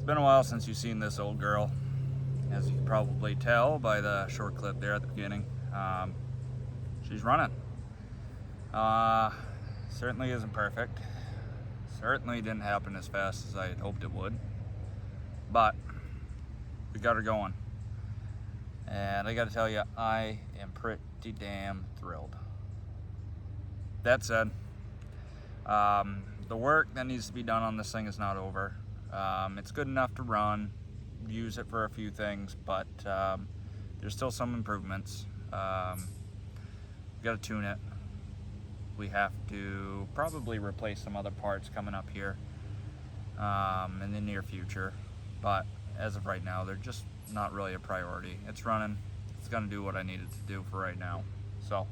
been a while since you've seen this old girl, as you can probably tell by the short clip there at the beginning. She's running. Certainly isn't perfect. Certainly didn't happen as fast as I had hoped it would, but we got her going. And I gotta tell you, I am pretty damn thrilled. That said, the work that needs to be done on this thing is not over. It's good enough to run, use it for a few things, but there's still some improvements. We got to tune it. We have to probably replace some other parts coming up here in the near future, but as of right now, they're just not really a priority. It's running. It's going to do what I need it to do for right now. So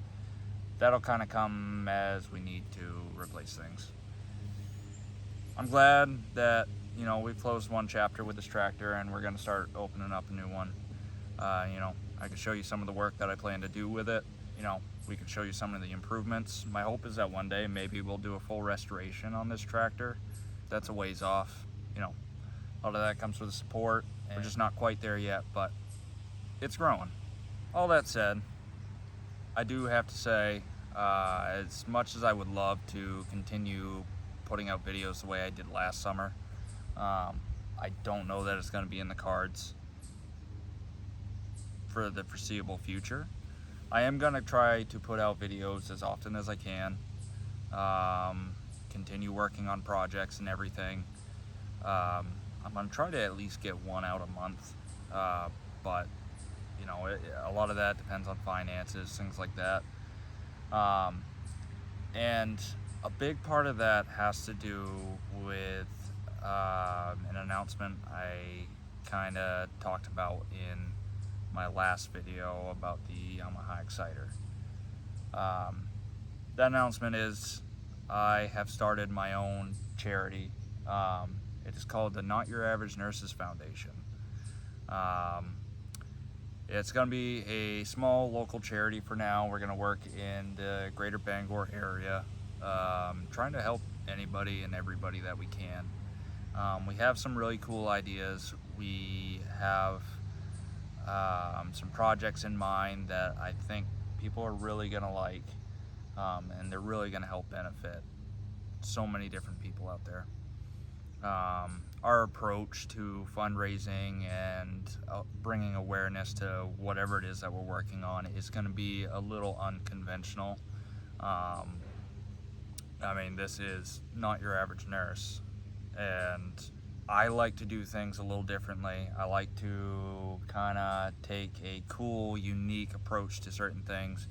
that'll kind of come as we need to replace things. I'm glad that, we've closed one chapter with this tractor and we're going to start opening up a new one. I can show you some of the work that I plan to do with it. We can show you some of the improvements. My hope is that one day maybe we'll do a full restoration on this tractor. That's a ways off. A lot of that comes with support. We're just not quite there yet, but it's growing. All that said, I do have to say, as much as I would love to continue putting out videos the way I did last summer, I don't know that it's going to be in the cards for the foreseeable future. I am going to try to put out videos as often as I can, continue working on projects and everything. I'm going to try to at least get one out a month, but a lot of that depends on finances, things like that. And a big part of that has to do with an announcement I kind of talked about in my last video about the Yamaha Exciter. That announcement is I have started my own charity. It is called the Not Your Average Nurses Foundation. It's going to be a small local charity for now. We're going to work in the greater Bangor area, trying to help anybody and everybody that we can. We have some really cool ideas. We have some projects in mind that I think people are really going to like, and they're really going to help benefit so many different people out there. Our approach to fundraising and bringing awareness to whatever it is that we're working on is going to be a little unconventional. This is not your average nurse, and I like to do things a little differently. I like to kind of take a cool, unique approach to certain things.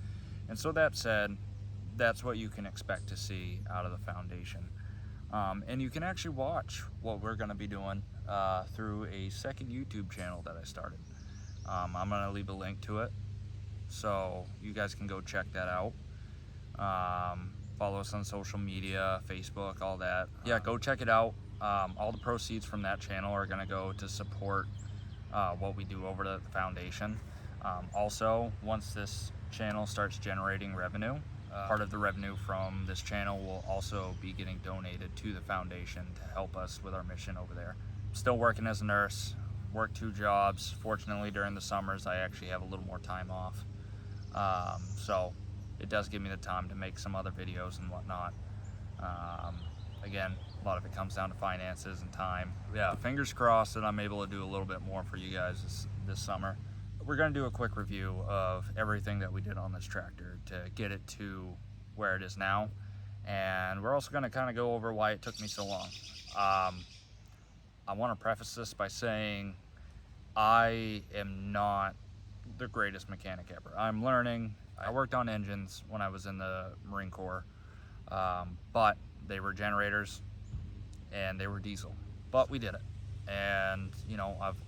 And so that said, that's what you can expect to see out of the foundation. And you can actually watch what we're going to be doing through a second YouTube channel that I started. I'm going to leave a link to it, so you guys can go check that out. Follow us on social media, Facebook, all that. Yeah, go check it out. All the proceeds from that channel are going to go to support what we do over at the foundation. Also, once this channel starts generating revenue, part of the revenue from this channel will also be getting donated to the foundation to help us with our mission over there. Still working as a nurse, work 2 jobs. Fortunately, during the summers, I actually have a little more time off. So it does give me the time to make some other videos and whatnot. Again, a lot of it comes down to finances and time. Yeah, fingers crossed that I'm able to do a little bit more for you guys this summer. We're going to do a quick review of everything that we did on this tractor to get it to where it is now. And we're also going to kind of go over why it took me so long. I want to preface this by saying I am not the greatest mechanic ever. I'm learning. I worked on engines when I was in the Marine Corps, but they were generators and they were diesel, but we did it. And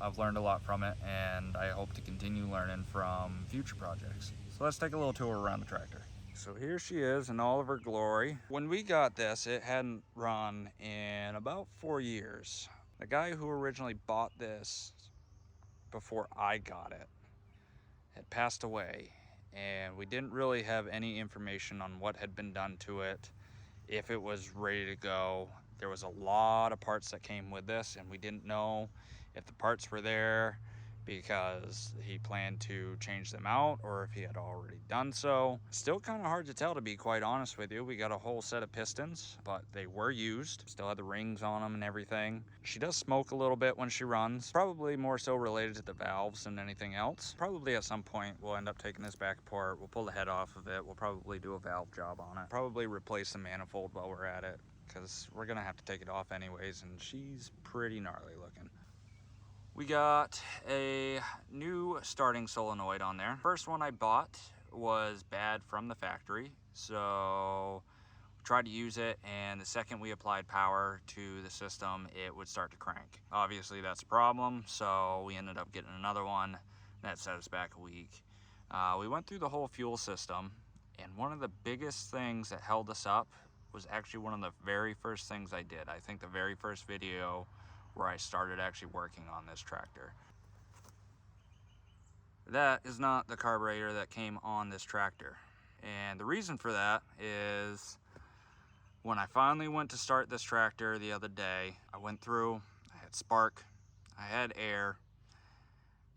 I've learned a lot from it, and I hope to continue learning from future projects. So let's take a little tour around the tractor. So here she is in all of her glory. When we got this, it hadn't run in about 4 years. The guy who originally bought this before I got it had passed away, and we didn't really have any information on what had been done to it, if it was ready to go. there was a lot of parts that came with this, and we didn't know if the parts were there because he planned to change them out or if he had already done so. Still kind of hard to tell, to be quite honest with you. We got a whole set of pistons, but they were used. Still had the rings on them and everything. She does smoke a little bit when she runs, probably more so related to the valves than anything else. Probably at some point we'll end up taking this back apart. We'll pull the head off of it. We'll probably do a valve job on it. Probably replace the manifold while we're at it, because we're gonna have to take it off anyways, and she's pretty gnarly looking. We got a new starting solenoid on there. First one I bought was bad from the factory, so we tried to use it, and the second we applied power to the system, it would start to crank. Obviously that's a problem, so we ended up getting another one. That set us back a week. We went through the whole fuel system, and one of the biggest things that held us up was actually one of the very first things I did. I think the very first video where I started actually working on this tractor. That is not the carburetor that came on this tractor. And the reason for that is when I finally went to start this tractor the other day, I went through, I had spark, I had air,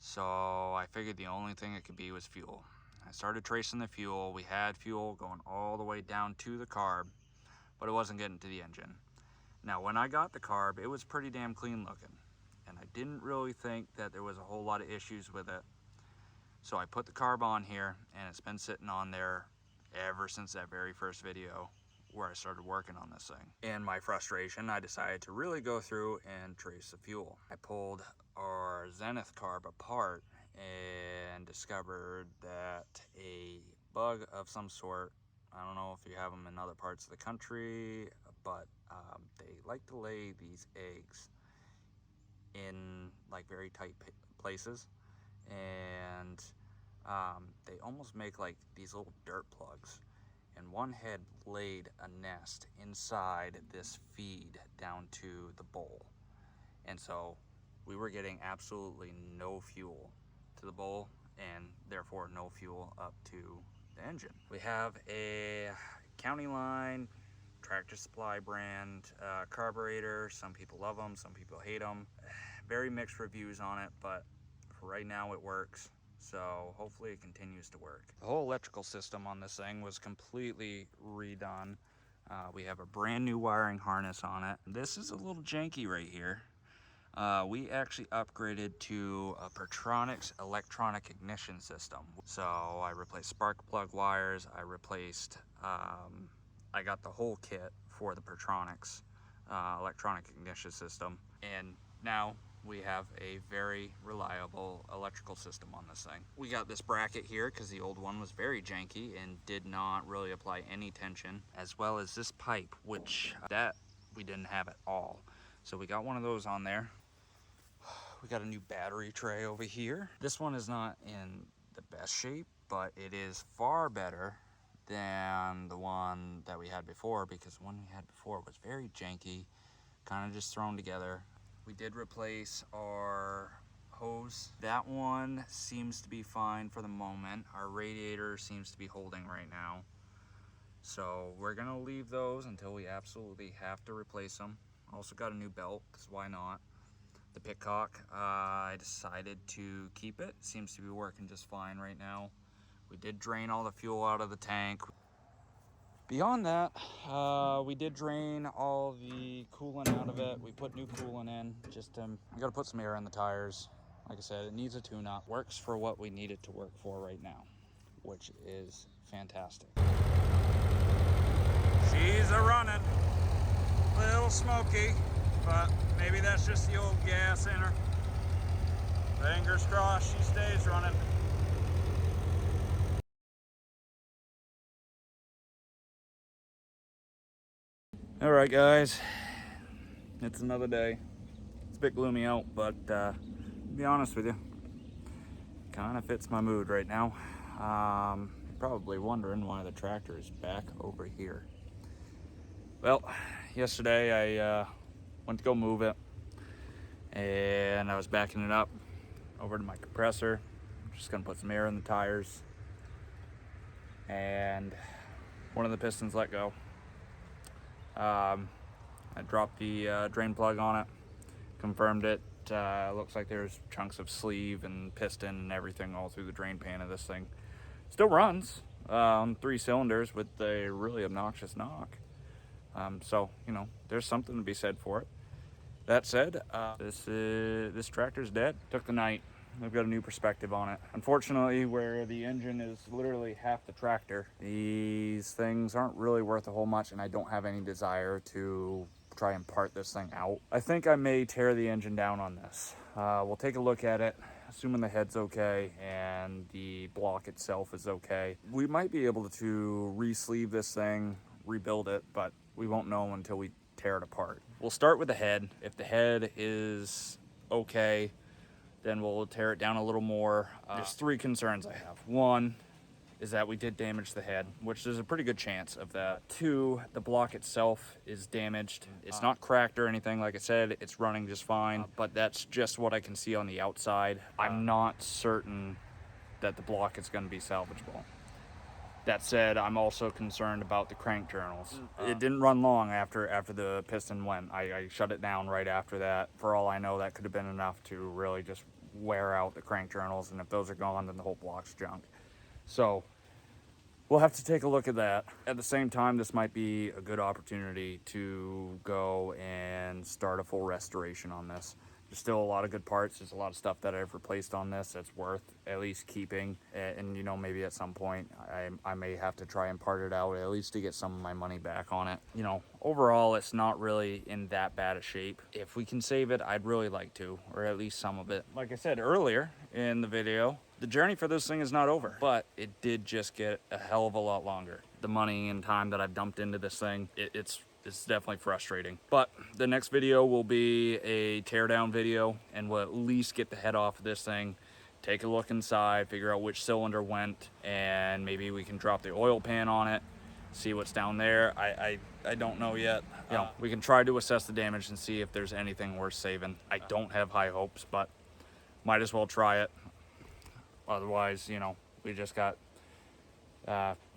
so I figured the only thing it could be was fuel. I started tracing the fuel. We had fuel going all the way down to the carb, but it wasn't getting to the engine. Now, when I got the carb, it was pretty damn clean looking, and I didn't really think that there was a whole lot of issues with it. So I put the carb on here, and it's been sitting on there ever since that very first video where I started working on this thing. In my frustration, I decided to really go through and trace the fuel. I pulled our Zenith carb apart and discovered that a bug of some sort, I don't know if you have them in other parts of the country, but they like to lay these eggs in like very tight places, and they almost make like these little dirt plugs, and one had laid a nest inside this feed down to the bowl, and so we were getting absolutely no fuel to the bowl, and therefore no fuel up to the engine. We have a County Line Tractor Supply brand carburetor. Some people love them, some people hate them. Very mixed reviews on it, but for right now it works, so hopefully it continues to work. The whole electrical system on this thing was completely redone. We have a brand new wiring harness on it. This is a little janky right here. We actually upgraded to a Pertronix electronic ignition system. So I replaced spark plug wires, I replaced, I got the whole kit for the Pertronix electronic ignition system, and now we have a very reliable electrical system on this thing. We got this bracket here because the old one was very janky and did not really apply any tension, as well as this pipe, which that we didn't have at all. So we got one of those on there. We got a new battery tray over here. This one is not in the best shape, but it is far better than the one that we had before, because the one we had before was very janky, kind of just thrown together. We did replace our hose. That one seems to be fine for the moment. Our radiator seems to be holding right now. So we're gonna leave those until we absolutely have to replace them. Also got a new belt, because why not? The Pitcock, I decided to keep it. Seems to be working just fine right now. We did drain all the fuel out of the tank. Beyond that, we did drain all the coolant out of it. We put new coolant in. I gotta put some air in the tires. Like I said, it needs a tune-up. Works for what we need it to work for right now, which is fantastic. She's a running, little smoky, but maybe that's just the old gas in her. Fingers crossed she stays running. All right, guys, it's another day. It's a bit gloomy out, but to be honest with you, kind of fits my mood right now. Probably wondering why the tractor is back over here. Well, yesterday I went to go move it, and I was backing it up over to my compressor. I'm just gonna put some air in the tires, and one of the pistons let go. I dropped the drain plug on it, confirmed it. Looks like there's chunks of sleeve and piston and everything all through the drain pan of this thing. Still runs on 3 cylinders with a really obnoxious knock. So, you know, there's something to be said for it. That said, this tractor's dead. Took the night. I've got a new perspective on it. Unfortunately, where the engine is literally half the tractor, these things aren't really worth a whole much, and I don't have any desire to try and part this thing out. I think I may tear the engine down on this. We'll take a look at it, assuming the head's okay and the block itself is okay. We might be able to re-sleeve this thing, rebuild it, but we won't know until we tear it apart. We'll start with the head. If the head is okay, then we'll tear it down a little more. There's 3 concerns I have. 1 is that we did damage the head, which there's a pretty good chance of that. 2, the block itself is damaged. It's not cracked or anything. Like I said, it's running just fine, but that's just what I can see on the outside. I'm not certain that the block is going to be salvageable. That said, I'm also concerned about the crank journals. It didn't run long after the piston went. I shut it down right after that. For all I know, that could have been enough to really just wear out the crank journals, and if those are gone, then the whole block's junk. So we'll have to take a look at that. At the same time, this might be a good opportunity to go and start a full restoration on this. There's still a lot of good parts. There's a lot of stuff that I've replaced on this that's worth at least keeping. And you know, maybe at some point I may have to try and part it out, at least to get some of my money back on it. You know, overall, it's not really in that bad a shape. If we can save it, I'd really like to, or at least some of it. Like I said earlier in the video, the journey for this thing is not over, but it did just get a hell of a lot longer. The money and time that I've dumped into this thing, it's definitely frustrating. But the next video will be a teardown video, and we'll at least get the head off of this thing, take a look inside, figure out which cylinder went, and maybe we can drop the oil pan on it, see what's down there. I don't know yet. You know, we can try to assess the damage and see if there's anything worth saving. I don't have high hopes, but might as well try it. Otherwise, you know, we just got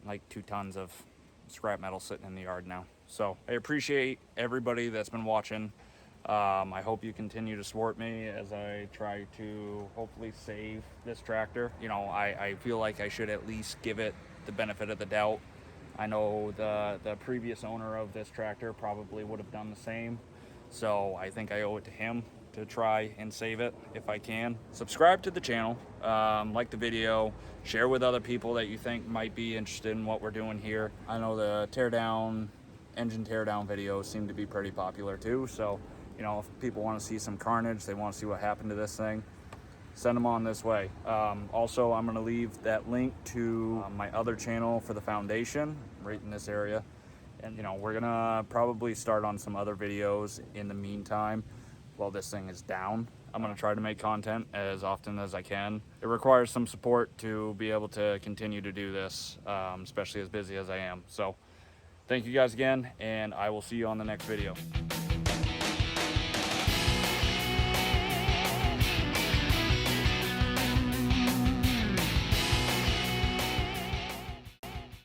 like 2 tons of scrap metal sitting in the yard now. So I appreciate everybody that's been watching. I hope you continue to support me as I try to hopefully save this tractor. You know, I feel like I should at least give it the benefit of the doubt. I know the previous owner of this tractor probably would have done the same. So I think I owe it to him to try and save it if I can. Subscribe to the channel, like the video, share with other people that you think might be interested in what we're doing here. I know the engine teardown videos seem to be pretty popular too, so you know, if people want to see some carnage, they want to see what happened to this thing, send them on this way. Also, I'm going to leave that link to my other channel for the foundation right in this area, and you know, we're gonna probably start on some other videos in the meantime while this thing is down. I'm gonna try to make content as often as I can. It requires some support to be able to continue to do this, especially as busy as I am. So thank you guys again, and I will see you on the next video.